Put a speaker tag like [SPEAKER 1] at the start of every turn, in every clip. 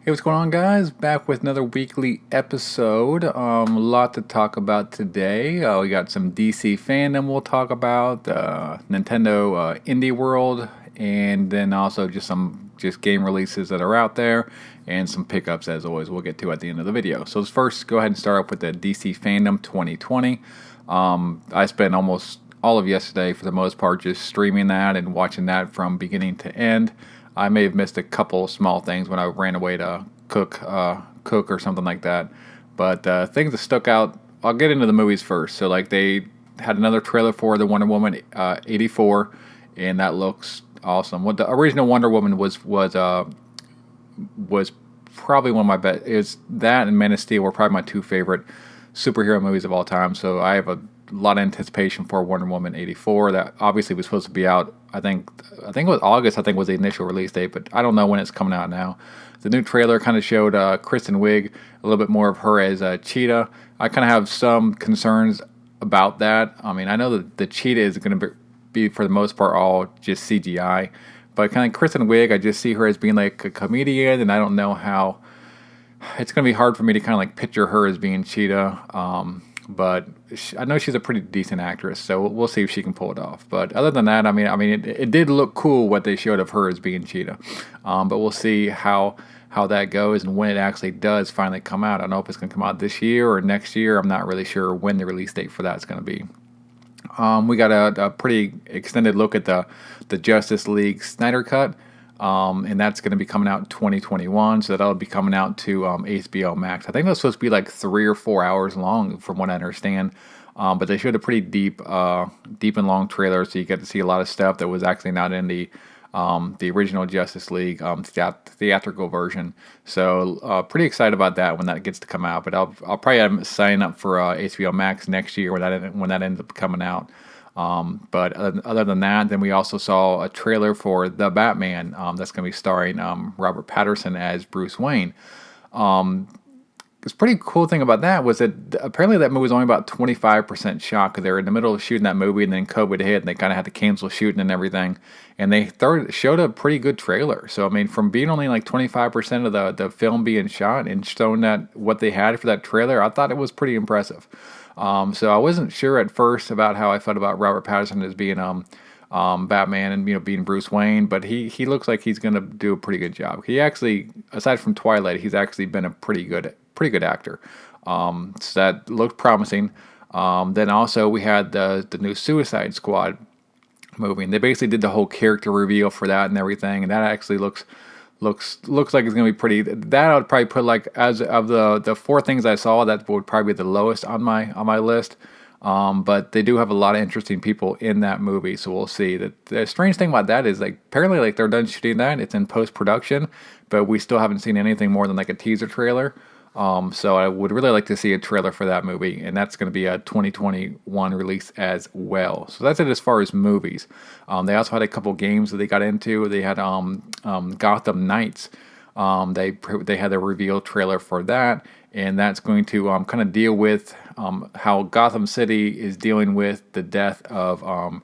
[SPEAKER 1] Hey, what's going on, guys? Back with another weekly episode. A lot to talk about today. We got some DC Fandom we'll talk about, Nintendo Indie World, and then also just some game releases that are out there, and some pickups as always. We'll get to at the end of the video. So let's first go ahead and start up with the DC Fandom 2020. I spent almost all of yesterday, for the most part, just streaming that and watching that from beginning to end. I may have missed a couple small things when I ran away to cook or something like that. But things that stuck out, I'll get into the movies first. So like they had another trailer for the Wonder Woman 84, and that looks awesome. What the original Wonder Woman was probably one of my best. Is that and Man of Steel were probably my two favorite superhero movies of all time. So I have a lot of anticipation for Wonder Woman 84. That obviously was supposed to be out. I think it was August. I think was the initial release date, but I don't know when it's coming out now. The new trailer kind of showed Kristen Wiig, a little bit more of her as Cheetah. I kind of have some concerns about that. I mean, I know that the Cheetah is going to be for the most part all just CGI, but kind of Kristen Wiig, I just see her as being like a comedian, and I don't know how. It's going to be hard for me to kind of like picture her as being Cheetah. But I know she's a pretty decent actress, so we'll see if she can pull it off. But other than that, I mean, it did look cool what they showed of her as being Cheetah. But we'll see how that goes and when it actually does finally come out. I don't know if it's going to come out this year or next year. I'm not really sure when the release date for that's going to be. We got a pretty extended look at the Justice League Snyder Cut. And that's going to be coming out in 2021, so that'll be coming out to HBO Max. I think that's supposed to be like 3 or 4 hours long, from what I understand. But they showed a pretty deep and long trailer, so you get to see a lot of stuff that was actually not in the original Justice League theatrical version. So pretty excited about that when that gets to come out. But I'll probably sign up for HBO Max next year when that ends up coming out. But other than that, then we also saw a trailer for The Batman that's going to be starring Robert Pattinson as Bruce Wayne. It's pretty cool thing about that was that apparently that movie was only about 25% shot because they were in the middle of shooting that movie and then COVID hit and they kind of had to cancel shooting and everything. And they showed a pretty good trailer. So, I mean, from being only like 25% of the film being shot and showing that what they had for that trailer, I thought it was pretty impressive. So I wasn't sure at first about how I felt about Robert Pattinson as being Batman and being Bruce Wayne, but he looks like he's going to do a pretty good job. He actually, aside from Twilight, he's actually been a pretty good actor. So that looked promising. Then also we had the new Suicide Squad movie, and they basically did the whole character reveal for that and everything, and that actually looks like it's going to be pretty. That I would probably put like as of the four things I saw, that would probably be the lowest on my list. But they do have a lot of interesting people in that movie, so we'll see. The strange thing about that is like apparently like they're done shooting that, it's in post production, but we still haven't seen anything more than like a teaser trailer. So I would really like to see a trailer for that movie, and that's going to be a 2021 release as well. So that's it as far as movies. They also had a couple games that they got into. They had Gotham Knights. They had a reveal trailer for that, and that's going to kind of deal with how Gotham City is dealing with the death of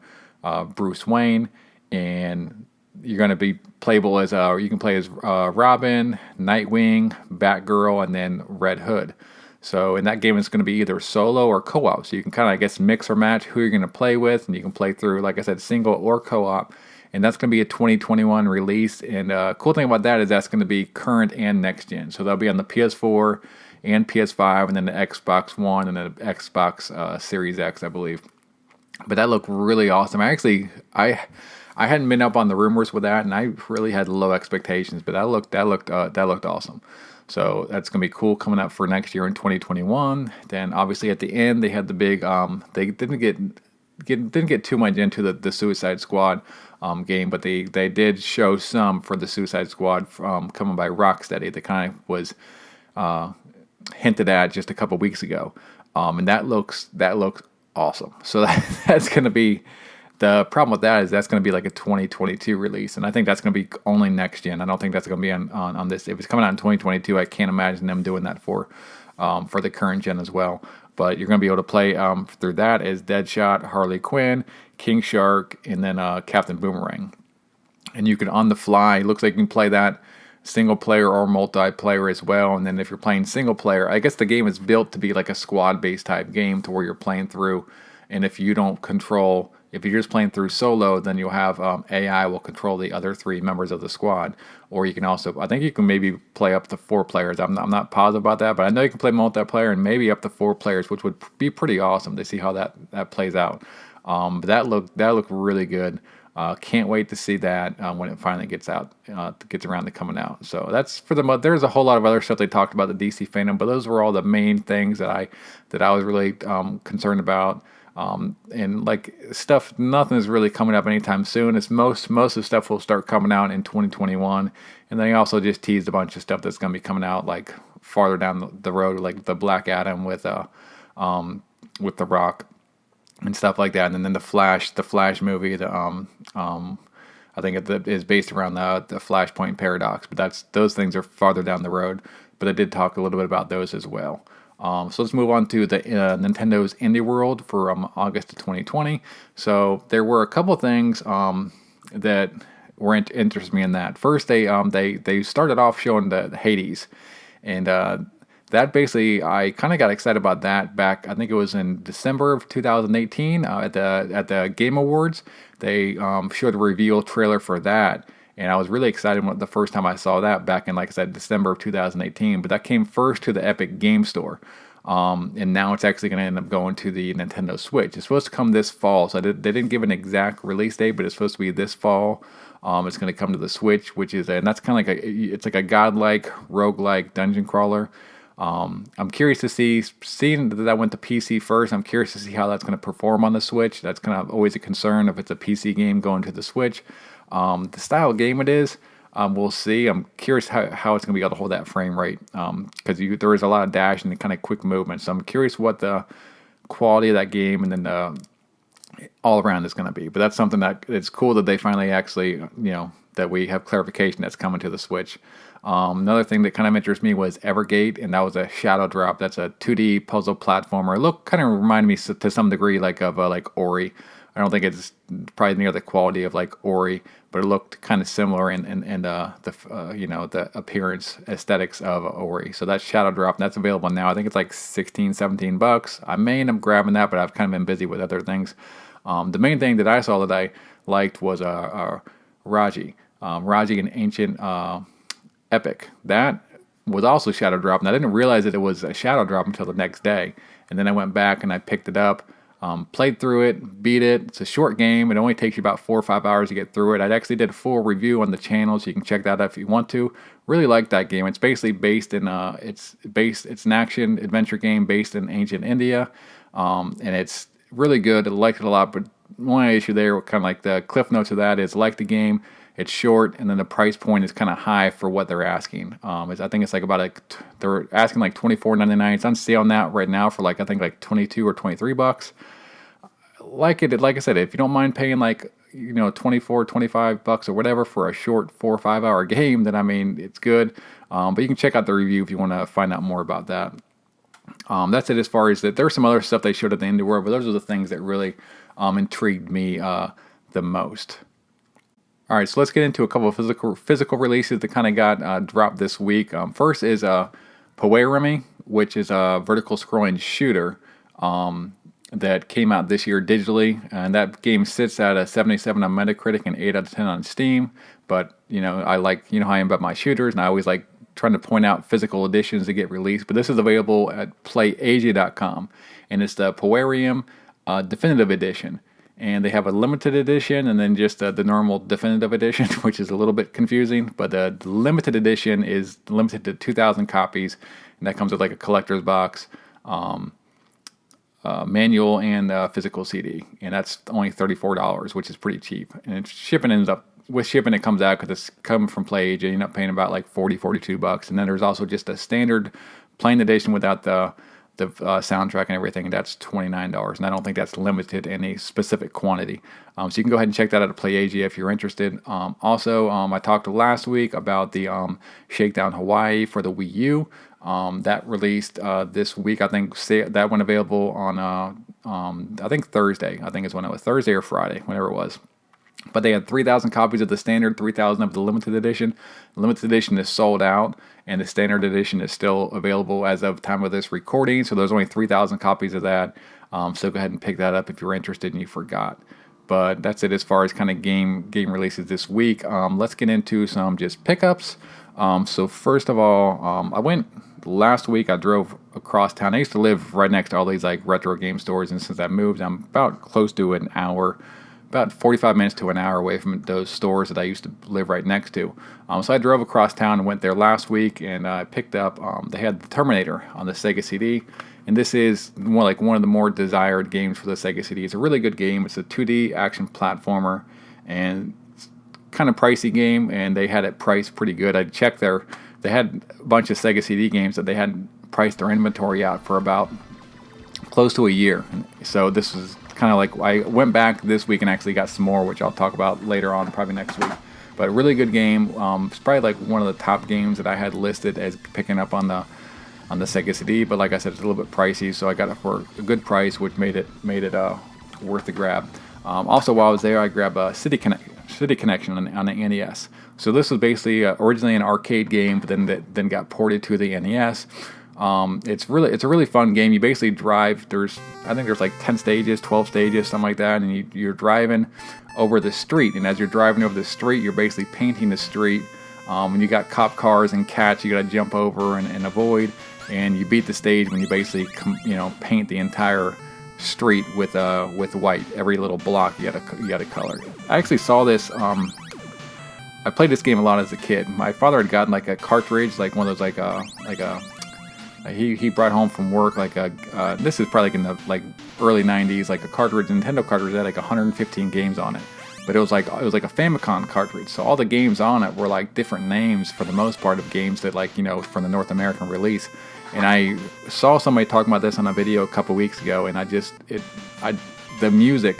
[SPEAKER 1] Bruce Wayne, and you're going to be playable as you can play as Robin, Nightwing, Batgirl, and then Red Hood. So in that game, it's going to be either solo or co-op. So you can kind of, I guess, mix or match who you're going to play with, and you can play through, like I said, single or co-op. And that's going to be a 2021 release. And cool thing about that is that's going to be current and next gen. So that'll be on the PS4 and PS5, and then the Xbox One and the Xbox Series X, I believe. But that looked really awesome. I hadn't been up on the rumors with that, and I really had low expectations, but that looked awesome. So that's gonna be cool coming up for next year in 2021. Then obviously at the end they had the big they didn't get too much into the Suicide Squad game, but they did show some for the Suicide Squad coming by Rocksteady that kind of was hinted at just a couple weeks ago, and that looks awesome. So that's gonna be. The problem with that is that's going to be like a 2022 release, and I think that's going to be only next gen. I don't think that's going to be on this. If it's coming out in 2022, I can't imagine them doing that for the current gen as well. But you're going to be able to play through that as Deadshot, Harley Quinn, King Shark, and then Captain Boomerang. And you can on the fly. Looks like you can play that single player or multiplayer as well. And then if you're playing single player, I guess the game is built to be like a squad based type game to where you're playing through. And if you don't control, if you're just playing through solo, then you'll have AI will control the other three members of the squad. Or you can also, I think you can maybe play up to 4 players. I'm not positive about that, but I know you can play multiplayer and maybe up to 4 players, which would be pretty awesome to see how that plays out. But that looked really good. Can't wait to see that when it finally gets out, gets around to coming out. So that's for the month. There's a whole lot of other stuff they talked about the DC Fandom, but those were all the main things that I was really concerned about. And like stuff, nothing is really coming up anytime soon. It's most of the stuff will start coming out in 2021, and then he also just teased a bunch of stuff that's going to be coming out like farther down the road, like the Black Adam with The Rock and stuff like that, and then the Flash movie, I think it is based around the Flashpoint paradox, but those things are farther down the road. But I did talk a little bit about those as well. So let's move on to the Nintendo's Indie World for August of 2020. So there were a couple things that were interested me in that. First, they started off showing the Hades, and that basically I kind of got excited about that back. I think it was in December of 2018 at the Game Awards. They showed a reveal trailer for that. And I was really excited the first time I saw that back in, like I said, December of 2018. But that came first to the Epic Game Store. And now it's actually going to end up going to the Nintendo Switch. It's supposed to come this fall. So they didn't give an exact release date, but it's supposed to be this fall. It's going to come to the Switch, and that's kind of like it's like a godlike, roguelike dungeon crawler. I'm curious to seeing that went to PC first. I'm curious to see how that's going to perform on the Switch. That's kind of always a concern if it's a PC game going to the Switch. The style of game it is, we'll see. I'm curious how it's going to be able to hold that frame rate because there is a lot of dash and kind of quick movement. So I'm curious what the quality of that game and then all around is going to be. But that's something that it's cool that they finally actually, that we have clarification that's coming to the Switch. Another thing that kind of interests me was Evergate, and that was a shadow drop. That's a 2D puzzle platformer. It kind of reminded me to some degree of Ori. I don't think it's probably near the quality of like Ori, but it looked kind of similar in the appearance aesthetics of Ori. So that's Shadow Drop, and that's available now. I think it's like $16-17. I may end up grabbing that, but I've kind of been busy with other things. The main thing that I saw that I liked was Raji, an Ancient Epic. That was also Shadow Drop, and I didn't realize that it was a Shadow Drop until the next day. And then I went back and I picked it up. Played through it, beat it. It's a short game. It only takes you about 4 or 5 hours to get through it. I actually did a full review on the channel, so you can check that out if you want to. Really like that game. It's basically based in it's an action adventure game based in ancient India, and it's really good. I liked it a lot, but one issue there, kind of like the cliff notes of that, is like the game. It's short, and then the price point is kind of high for what they're asking. I think it's like they're asking like $24.99. It's on sale now right now for I think like $22 or $23. Like I said, if you don't mind paying like $24-25 or whatever for a short 4 or 5 hour game, then I mean it's good. But you can check out the review if you want to find out more about that. That's it as far as that. There's some other stuff they showed at the Indie World, but those are the things that really intrigued me the most. All right, so let's get into a couple of physical releases that kind of got dropped this week. First is Powerumi, which is a vertical scrolling shooter that came out this year digitally, and that game sits at a 77 on Metacritic and 8 out of 10 on Steam. But I like how I am about my shooters, and I always like trying to point out physical editions that get released. But this is available at PlayAsia.com, and it's the Powerumi Definitive Edition. And they have a limited edition and then just the normal definitive edition, which is a little bit confusing. But the limited edition is limited to 2,000 copies, and that comes with like a collector's box, manual, and physical CD. And that's only $34, which is pretty cheap. And shipping it comes out because it's coming from PlayAsia. You end up paying about like $42. And then there's also just a standard plain edition without the soundtrack and everything, and that's $29, and I don't think that's limited in a specific quantity. So you can go ahead and check that out at PlayAsia if you're interested. Also, I talked last week about the Shakedown Hawaii for the Wii U. That released this week. I think that went available on I think Thursday. I think it's when it was Thursday or Friday, whenever it was. But they had 3,000 copies of the standard, 3,000 of the limited edition. The limited edition is sold out, and the standard edition is still available as of time of this recording. So there's only 3,000 copies of that. So go ahead and pick that up if you're interested and you forgot. But that's it as far as kind of game releases this week. Let's get into some just pickups. So first of all, I went last week. I drove across town. I used to live right next to all these like retro game stores, and since I moved, I'm about close to an hour, about 45 minutes to an hour away from those stores that I used to live right next to. So I drove across town and went there last week, and I picked up. They had the Terminator on the Sega CD. And this is more like one of the more desired games for the Sega CD. It's a really good game. It's a 2D action platformer, and it's kind of pricey game, and they had it priced pretty good. I checked they had a bunch of Sega CD games that they had priced their inventory out for about close to a year. So this was kind of like, I went back this week and actually got some more, which I'll talk about later on, probably next week. But a really good game. It's probably like one of the top games that I had listed as picking up on the Sega CD, but like I said, it's a little bit pricey, so I got it for a good price, which made it worth the grab. Also, while I was there, I grabbed a City Connection on the NES. So this was basically originally an arcade game, but then got ported to the NES. It's a really fun game. You basically drive. I think there's like 10 stages, 12 stages, something like that, and you're driving over the street. And as you're driving over the street, you're basically painting the street. When you got cop cars and cats, you got to jump over and avoid. And you beat the stage when you basically paint the entire street with white. Every little block you got to color. I actually saw this. I played this game a lot as a kid. My father had gotten like a cartridge, like one of those he brought home from work this is probably like in the early 90s, like a cartridge, Nintendo cartridge that had like 115 games on it. But it was like a Famicom cartridge, so all the games on it were like different names for the most part of games that from the North American release. And I saw somebody talking about this on a video a couple weeks ago, and the music,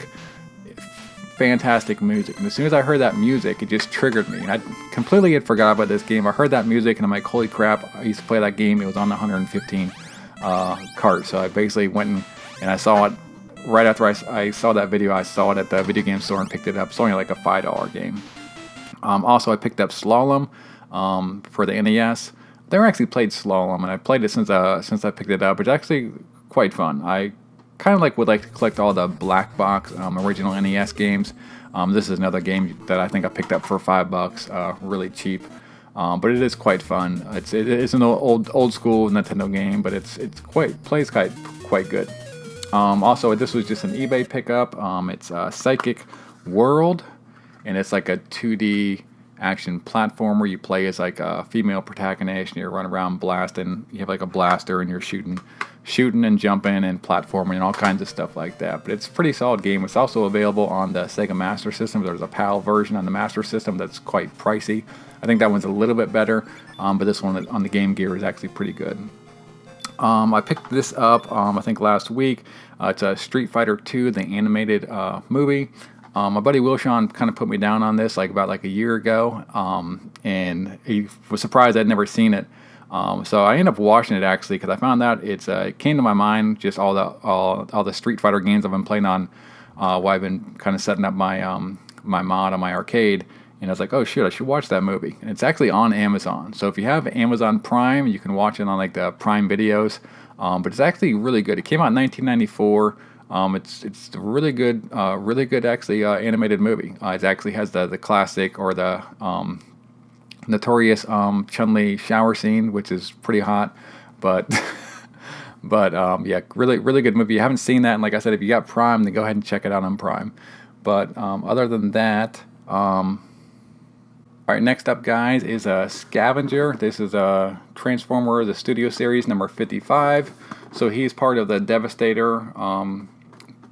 [SPEAKER 1] fantastic music. And as soon as I heard that music, it just triggered me. And I completely had forgot about this game. I heard that music, and I'm like, holy crap! I used to play that game. It was on the 115 cart. So I basically went and I saw it. Right after I saw that video, I saw it at the video game store and picked it up. It's only like a $5 game. Also, I picked up Slalom for the NES. I never actually played Slalom, and I played it since I picked it up. It's actually quite fun. I kind of would like to collect all the black box original NES games. This is another game that I think I picked up for $5, really cheap. But it is quite fun. It's an old school Nintendo game, but plays quite good. Also, this was just an eBay pickup. It's Psychic World, and it's like a 2D action platformer. You play as like a female protagonist, and you run around blasting. You have like a blaster, and you're shooting and jumping and platforming and all kinds of stuff like that. But it's a pretty solid game. It's also available on the Sega Master System. There's a PAL version on the Master System that's quite pricey. I think that one's a little bit better, but this one on the Game Gear is actually pretty good. I picked this up, I think last week. It's a Street Fighter 2, the animated movie. My buddy Wilshon kind of put me down on this about a year ago, and he was surprised I'd never seen it. So I ended up watching it actually because I found out it came to my mind just all the Street Fighter games I've been playing on while I've been kind of setting up my my mod on my arcade. And I was like, oh shoot, I should watch that movie. And it's actually on Amazon. So if you have Amazon Prime, you can watch it on the Prime videos. But it's actually really good. It came out in 1994. It's a really good actually animated movie. It actually has the classic or the notorious Chun-Li shower scene, which is pretty hot. But yeah, really good movie. If you haven't seen that, and like I said, if you got Prime, then go ahead and check it out on Prime. But other than that. All right, next up, guys, is a Scavenger. This is a Transformer, the Studio Series, number 55. So he's part of the Devastator,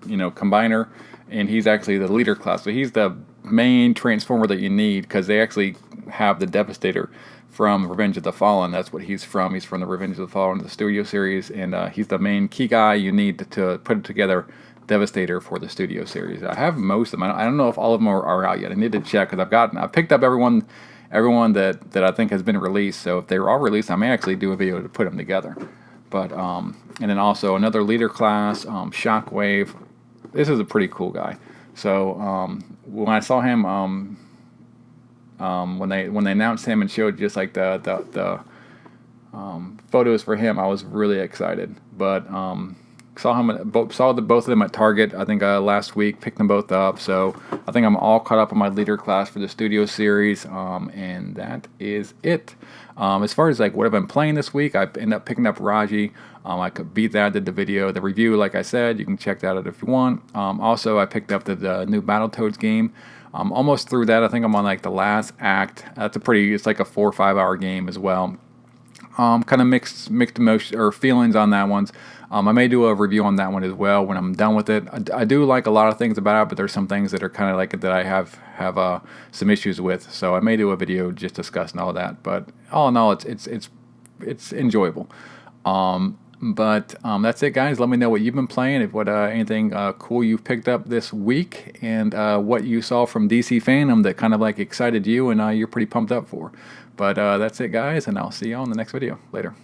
[SPEAKER 1] combiner, and he's actually the leader class. So he's the main Transformer that you need because they actually have the Devastator from Revenge of the Fallen. That's what he's from. He's from the Revenge of the Fallen, the Studio Series, and he's the main key guy you need to put it together. Devastator for the Studio Series. I have most of them. I don't know if all of them are out yet. I need to check because I've picked up everyone that I think has been released. So if they were all released, I may actually do a video to put them together. But and then also another leader class, Shockwave. This is a pretty cool guy. So when I saw him, when they announced him and showed just like the photos for him, I was really excited. But saw both of them at Target, I think last week. Picked them both up, so I think I'm all caught up on my leader class for the Studio Series, and that is it. As far as like what I've been playing this week, I ended up picking up Raji. I could beat that. Did the review, like I said. You can check that out if you want. Also, I picked up the new Battletoads game. I'm almost through that. I think I'm on like the last act. It's like a 4 or 5 hour game as well. Kind of mixed emotion or feelings on that one. I may do a review on that one as well when I'm done with it. I do like a lot of things about it, but there's some things that are kind of like that I have some issues with. So I may do a video just discussing all that. But all in all, it's enjoyable. But that's it, guys. Let me know what you've been playing, if anything cool you've picked up this week, and what you saw from DC Fandom that kind of like excited you and you're pretty pumped up for. But that's it, guys, and I'll see you on the next video. Later.